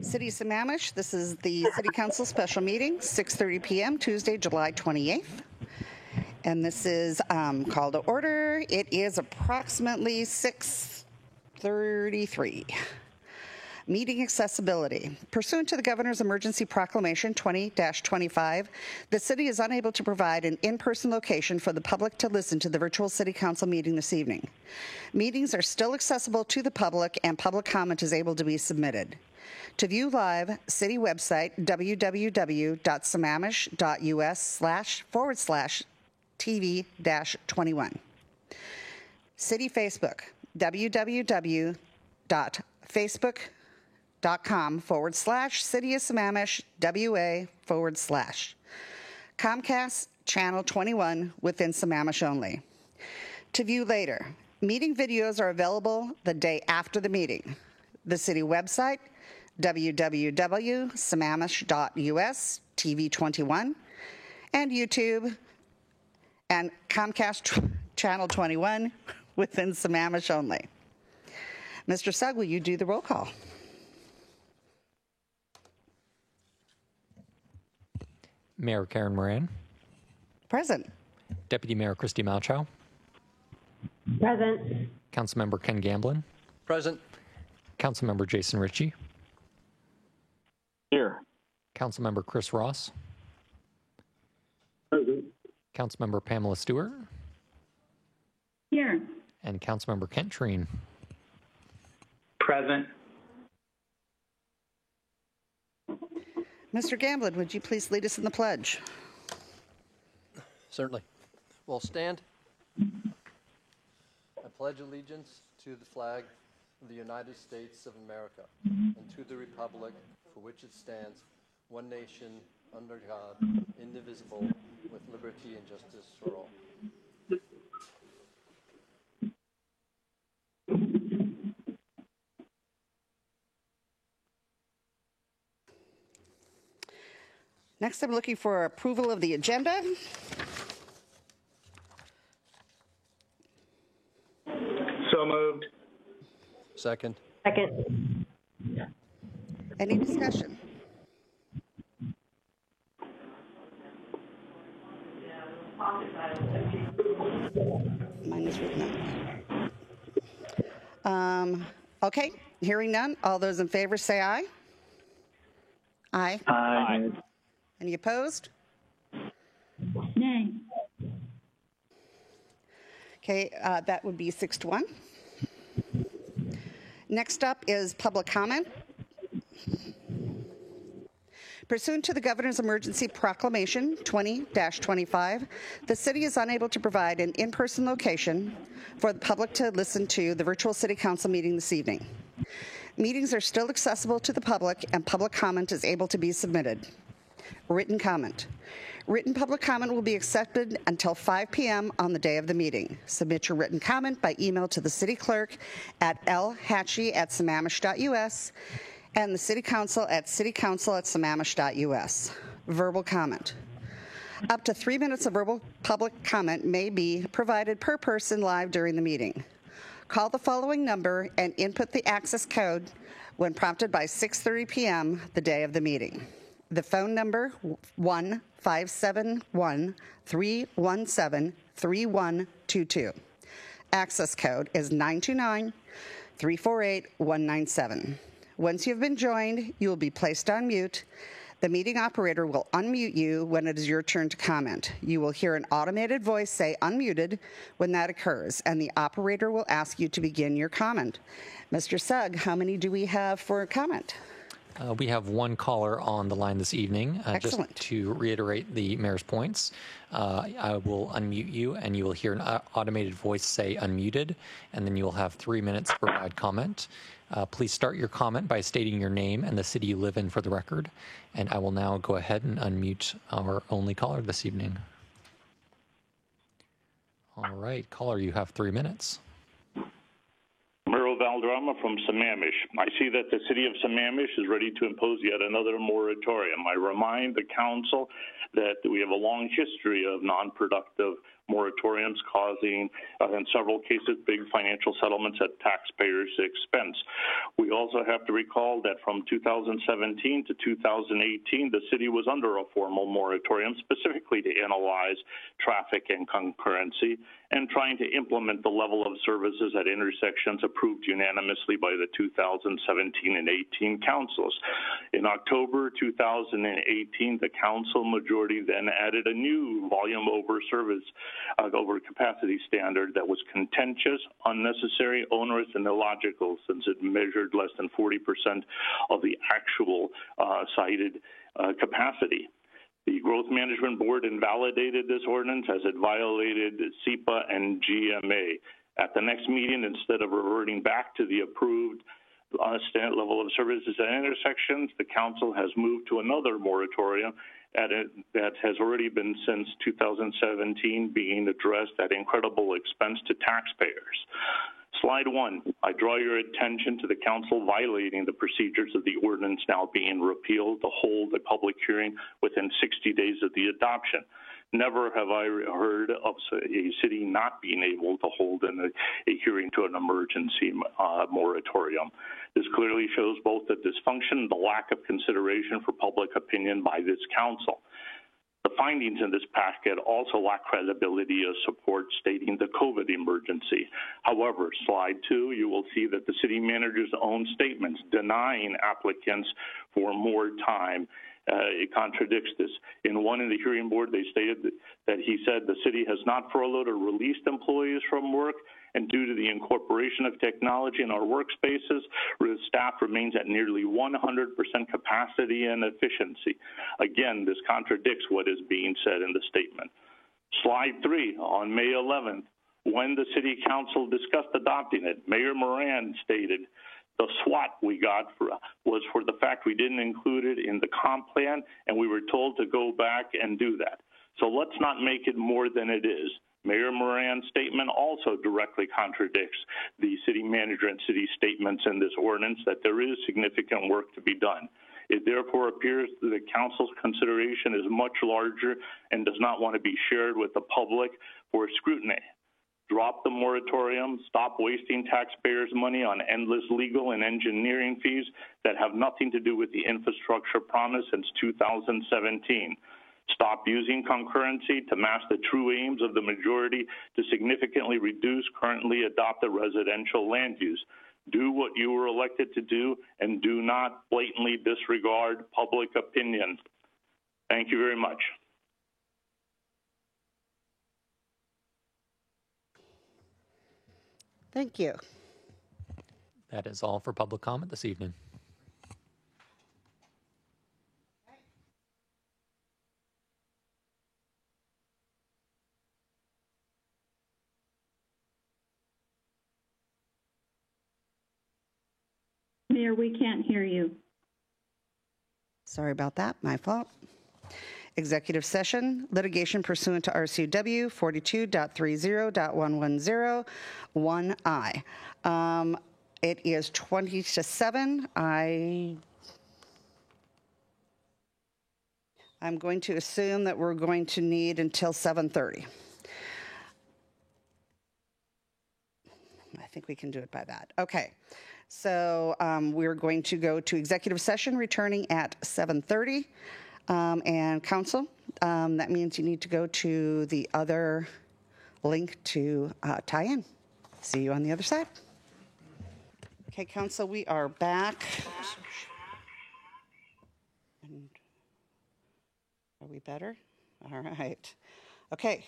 City of Sammamish, this is the City Council special meeting, 6:30 p.m., Tuesday, July 28th. And this is called to order. It is approximately 6:33. Meeting accessibility. Pursuant to the Governor's Emergency Proclamation 20-25, the City is unable to provide an in-person location for the public to listen to the virtual City Council meeting this evening. Meetings are still accessible to the public and public comment is able to be submitted. To view live, City website www.sammamish.us//TV-21. City Facebook, www.facebook.com/City of Sammamish WA/. Comcast Channel 21 within Sammamish only. To view later, meeting videos are available the day after the meeting. The City website, www.sammamish.us TV21, and YouTube and Comcast Channel 21 within Sammamish only. Mr. Sugg, will you do the roll call? Mayor Karen Moran. Present. Deputy Mayor Christy Malchow. Present. Councilmember Ken Gamblin. Present. Councilmember Jason Ritchie. Here. Councilmember Chris Ross. Present. Councilmember Pamela Stewart. Here. And Councilmember Kent Treen. Present. Mr. Gamblin, would you please lead us in the pledge? Certainly. We'll stand. I pledge allegiance to the flag of the United States of America and to the republic for which it stands, one nation, under God, indivisible, with liberty and justice for all. Next, I'm looking for approval of the agenda. So moved. Second. Second. Any discussion? Mine is written out. Okay, hearing none. All those in favor say aye. Aye. Aye. Any opposed? Nay. Okay, that would be 6-1. Next up is public comment. Pursuant to the Governor's Emergency Proclamation 20-25, the City is unable to provide an in-person location for the public to listen to the virtual City Council meeting this evening. Meetings are still accessible to the public and public comment is able to be submitted. Written comment. Written public comment will be accepted until 5 p.m. on the day of the meeting. Submit your written comment by email to the City Clerk at lhatchie@sammamish.us and the City Council at citycouncil@sammamish.us. Verbal comment. Up to 3 minutes of verbal public comment may be provided per person live during the meeting. Call the following number and input the access code when prompted by 6:30 p.m. the day of the meeting. The phone number 1-571-317-3122. Access code is 929-348-197. Once you've been joined, you will be placed on mute. The meeting operator will unmute you when it is your turn to comment. You will hear an automated voice say unmuted when that occurs, and the operator will ask you to begin your comment. Mr. Sugg, how many do we have for comment? We have one caller on the line this evening. Excellent. Just to reiterate the mayor's points, I will unmute you and you will hear an automated voice say unmuted, and then you will have 3 minutes to provide comment. Please start your comment by stating your name and the city you live in for the record. And I will now go ahead and unmute our only caller this evening. All right, caller, you have 3 minutes. Merle Valderrama from Sammamish. I see that the city of Sammamish is ready to impose yet another moratorium. I remind the council that we have a long history of non-productive moratoriums, causing, in several cases, big financial settlements at taxpayers' expense. We also have to recall that from 2017 to 2018, the city was under a formal moratorium specifically to analyze traffic and concurrency and trying to implement the level of services at intersections approved unanimously by the 2017 and 18 councils. In October 2018, the council majority then added a new volume over service over capacity standard that was contentious, unnecessary, onerous, and illogical since it measured less than 40% of the actual cited capacity. The Growth Management Board invalidated this ordinance as it violated SEPA and GMA. At the next meeting, instead of reverting back to the approved standard level of services at intersections, the council has moved to another moratorium that has already been since 2017 being addressed at incredible expense to taxpayers. Slide 1, I draw your attention to the council violating the procedures of the ordinance now being repealed to hold a public hearing within 60 days of the adoption. Never have I heard of a city not being able to hold a hearing to an emergency moratorium. This clearly shows both the dysfunction and the lack of consideration for public opinion by this council. The findings in this packet also lack credibility as support stating the COVID emergency. However, slide 2, you will see that the city manager's own statements denying applicants for more time it contradicts this. In the hearing board, they stated that he said the city has not furloughed or released employees from work, and due to the incorporation of technology in our workspaces, staff remains at nearly 100% capacity and efficiency. Again, this contradicts what is being said in the statement. Slide 3, on May 11th, when the city council discussed adopting it, Mayor Moran stated, the SWAT we got was for the fact we didn't include it in the comp plan, and we were told to go back and do that. So let's not make it more than it is. Mayor Moran's statement also directly contradicts the city manager and city statements in this ordinance that there is significant work to be done. It therefore appears that the council's consideration is much larger and does not want to be shared with the public for scrutiny. Drop the moratorium, stop wasting taxpayers' money on endless legal and engineering fees that have nothing to do with the infrastructure promise since 2017. Stop using concurrency to mask the true aims of the majority to significantly reduce currently adopted residential land use. Do what you were elected to do and do not blatantly disregard public opinion. Thank you very much. Thank you. That is all for public comment this evening. Mayor, we can't hear you. Sorry about that. My fault. Executive session, litigation pursuant to RCW 42.30.110(1)I. It is 20 to 7. I'm going to assume that we're going to need until 7:30. I think we can do it by that. Okay. So we're going to go to executive session, returning at 7:30. And council, that means you need to go to the other link to tie in. See you on the other side. Okay, council, we are back. And are we better? All right. Okay.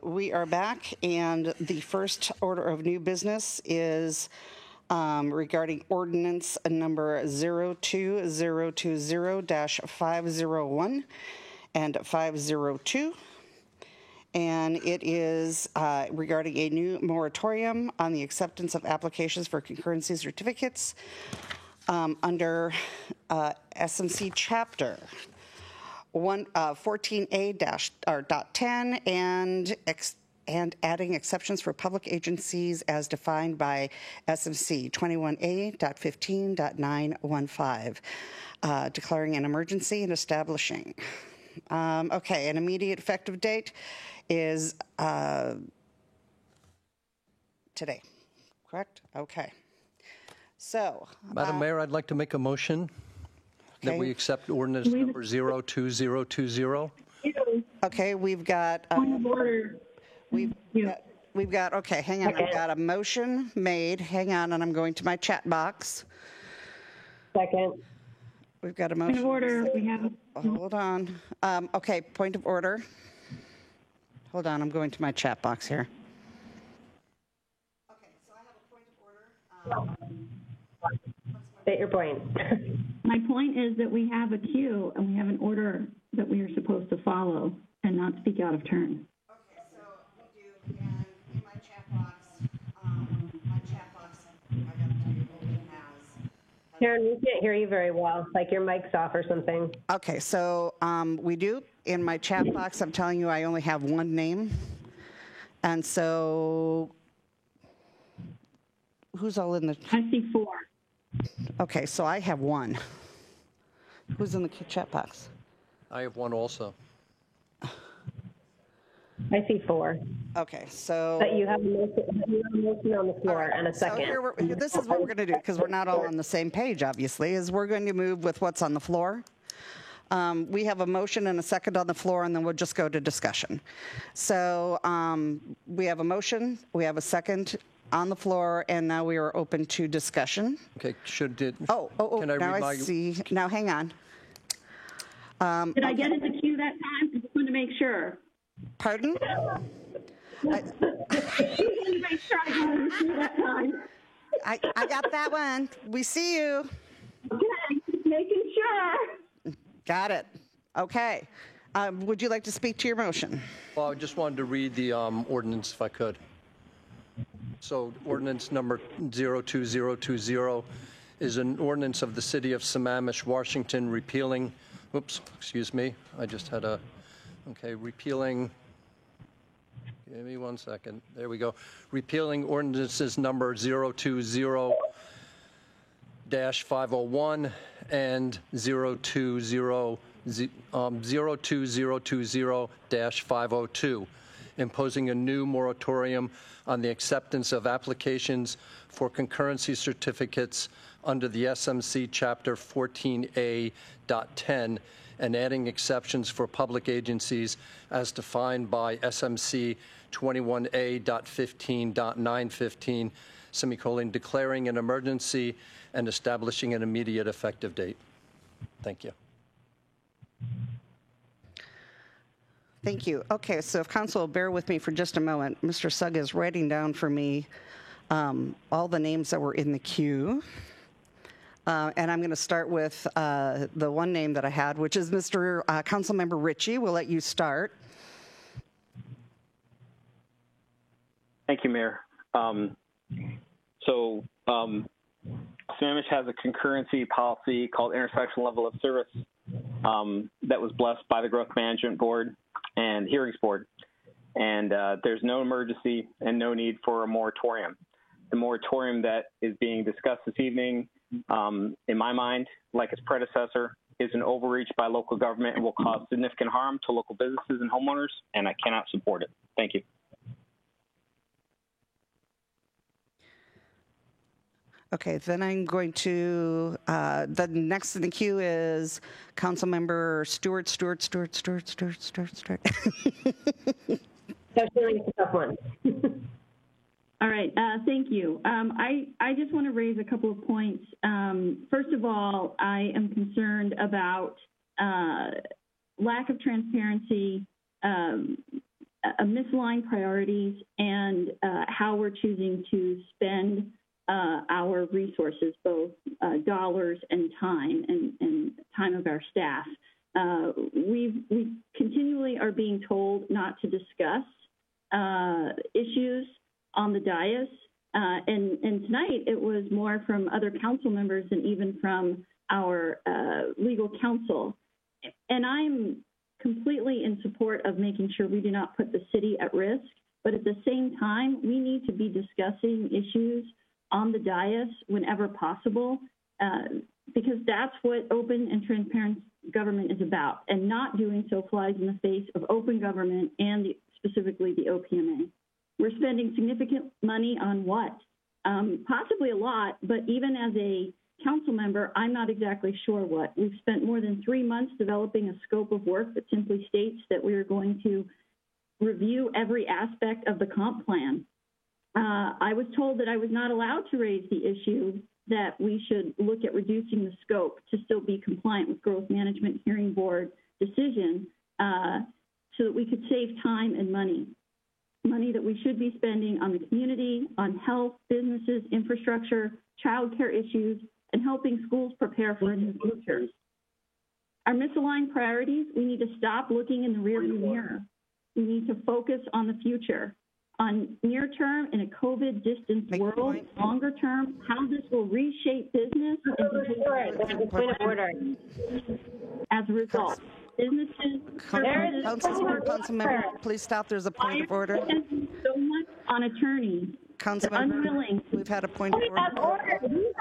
We are back, and the first order of new business is regarding ordinance number 02020-501 and 502. And it is regarding a new moratorium on the acceptance of applications for concurrency certificates under SMC chapter 14A-10 and adding exceptions for public agencies as defined by SMC 21A.15.915, declaring an emergency and establishing. Okay, an immediate effective date is today, correct? Okay. So, Madam Mayor, I'd like to make a motion that Okay. we accept ordinance number 02020. okay, we've got, Point of order. we've got, okay, hang on. I've got a motion made. Hang on, and I'm going to my chat box. Second. We've got a Point of motion. order. We have. Hold on. Okay, point of order. Hold on, I'm going to my chat box here. Okay, so I have a point of order. State your point. My point is that we have a queue and we have an order that we are supposed to follow and not speak out of turn. Okay, so we do, and in my chat box, I got to tell you what it has. Karen, we can't hear you very well, like your mic's off or something. Okay, so we do. In my chat box, I'm telling you I only have one name. And so, who's all in the, I see 4. okay, so I have one. Who's in the chat box? I have one also. I see 4. Okay, so. But you have a motion on the floor and a second. So this is what we're going to do, because we're not all on the same page, obviously, is we're going to move with what's on the floor. We have a motion and a second on the floor, and then we'll just go to discussion. So we have a motion, we have a second on the floor, and now we are open to discussion. Okay, Now I see. Now, hang on. Did I get in the queue that time? I just wanted to make sure. Pardon? I just wanted to make sure I got in the queue that time. I got that one. We see you. Okay, just making sure. Got it. Okay. Would you like to speak to your motion? Well, I just wanted to read the ordinance if I could. So ordinance number 02020 is an ordinance of the City of Sammamish, Washington, repealing, repealing, give me one second, there we go, repealing ordinances number 020-501 and 02020-502, imposing a new moratorium on the acceptance of applications for concurrency certificates under the SMC Chapter 14A.10 and adding exceptions for public agencies as defined by SMC 21A.15.915, declaring an emergency and establishing an immediate effective date. Thank you. Thank you. Okay, so if council will bear with me for just a moment, Mr. Sugg is writing down for me all the names that were in the queue. And I'm going to start with the one name that I had, which is Mr. Councilmember Ritchie. We'll let you start. Thank you, Mayor. Sammamish has a concurrency policy called intersection level of service that was blessed by the Growth Management Board and Hearings Board. And there's no emergency and no need for a moratorium. The moratorium that is being discussed this evening, in my mind, like its predecessor, is an overreach by local government and will cause significant harm to local businesses and homeowners, and I cannot support it. Thank you. Okay, then I'm going to, the next in the queue is Councilmember Stewart. That's really a tough one. All right, thank you. I just want to raise a couple of points. First of all, I am concerned about lack of transparency, misaligned priorities, and how we're choosing to spend our resources, both dollars and time time of our staff. We continually are being told not to discuss issues on the dais, and tonight it was more from other council members than even from our legal counsel. And I'm completely in support of making sure we do not put the city at risk, but at the same time, we need to be discussing issues on the dais whenever possible, because that's what open and transparent government is about, and not doing so flies in the face of open government and the specifically the OPMA. We're spending significant money on what? Possibly a lot, but even as a council member, I'm not exactly sure what. We've spent more than 3 months developing a scope of work that simply states that we are going to review every aspect of the comp plan. I was told that I was not allowed to raise the issue that we should look at reducing the scope to still be compliant with Growth Management Hearing Board decision so that we could save time and money that we should be spending on the community, on health, businesses, infrastructure, childcare issues, and helping schools prepare for a new future. Our misaligned priorities, we need to stop looking in the rearview mirror. We need to focus on the future, on near term in a COVID distanced world, longer term, how this will reshape business and Point of order. as a result. Businesses, Councilmember, please stop. There's a point of order. So much on attorneys. Councilmember, we've had a point of order. We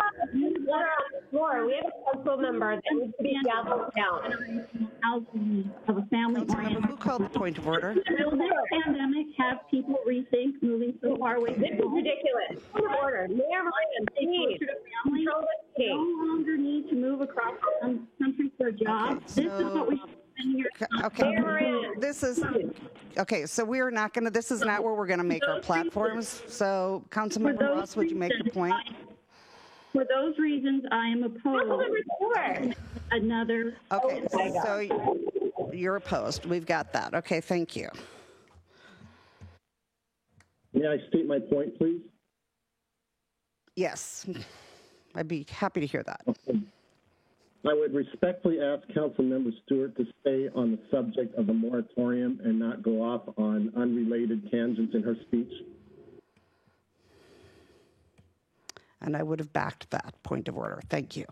have a council member that needs to be gavelled down. Of a family. Councilmember, who called the point of order? Will this pandemic have people rethink moving so far away? This is ridiculous. Point of order. Mayor Ryan, please. No longer need to move across the country for a job. Okay, so, this is what we should spend your time. Okay, this is okay. So we are not going to. This is not where we're going to make our platforms. So, Councilmember Ross, would you make the point? For those reasons, I am opposed. Another. Okay, so you're opposed. We've got that. Okay, thank you. May I state my point, please? Yes, I'd be happy to hear that. Okay. I would respectfully ask Councilmember Stewart to stay on the subject of the moratorium and not go off on unrelated tangents in her speech. And I would have backed that point of order. Thank you.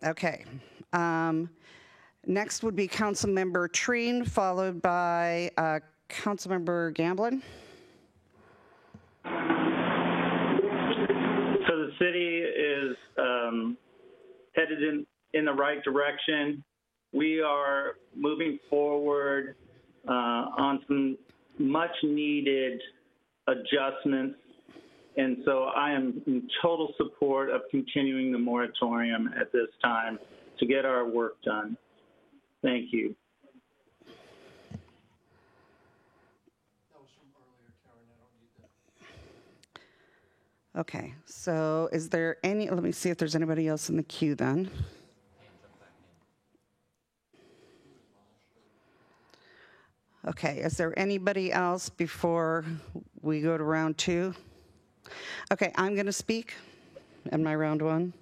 Okay. Next would be Councilmember Treen, followed by Councilmember Gamblin. So the city is headed in the right direction. We are moving forward on some much needed adjustments. And so I am in total support of continuing the moratorium at this time to get our work done. Thank you. Okay, so is there any, let me see if there's anybody else in the queue then. Okay, is there anybody else before we go to round two? Okay, I'm going to speak in my round one.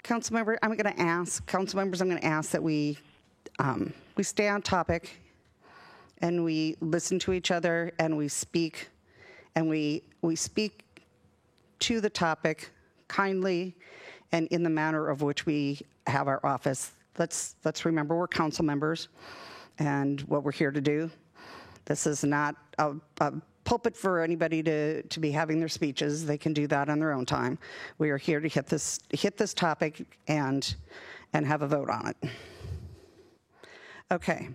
Councilmember, I'm going to ask, council members, I'm going to ask that we stay on topic and we listen to each other and we speak to the topic kindly and in the manner of which we have our office. Let's remember we're council members and what we're here to do. This is not a pulpit for anybody to be having their speeches. They can do that on their own time. We are here to hit this topic and have a vote on it. Okay,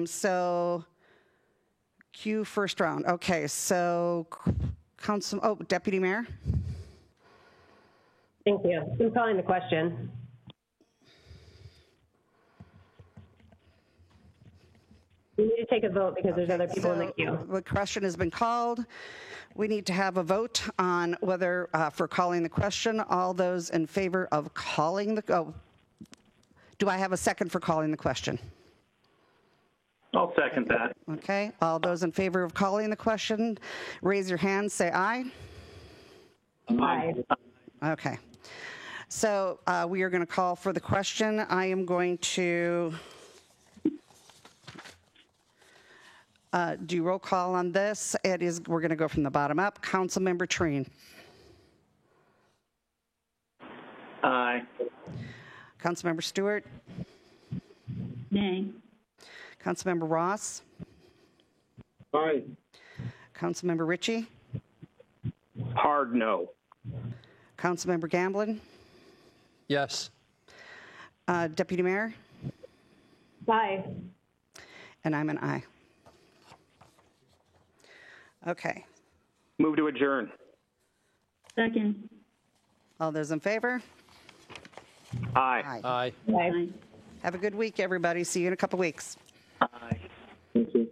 so cue first round. Okay, so Deputy Mayor. Thank you. I'm calling the question. We need to take a vote because there's other people in the queue. The question has been called. We need to have a vote on whether for calling the question. All those in favor of calling the do I have a second for calling the question? I'll second that. Okay. All those in favor of calling the question, raise your hand, say aye. Aye. Okay. So we are going to call for the question. I am going to do roll call on this. We're going to go from the bottom up. Councilmember Treen. Aye. Councilmember Stewart. Nay. Councilmember Ross. Aye. Councilmember Ritchie. Hard no. Councilmember Gamblin. Yes. Deputy Mayor. Aye. And I'm an aye. Okay. Move to adjourn. Second. All those in favor? Aye. Aye. Aye. Have a good week, everybody. See you in a couple weeks. Aye. Thank you.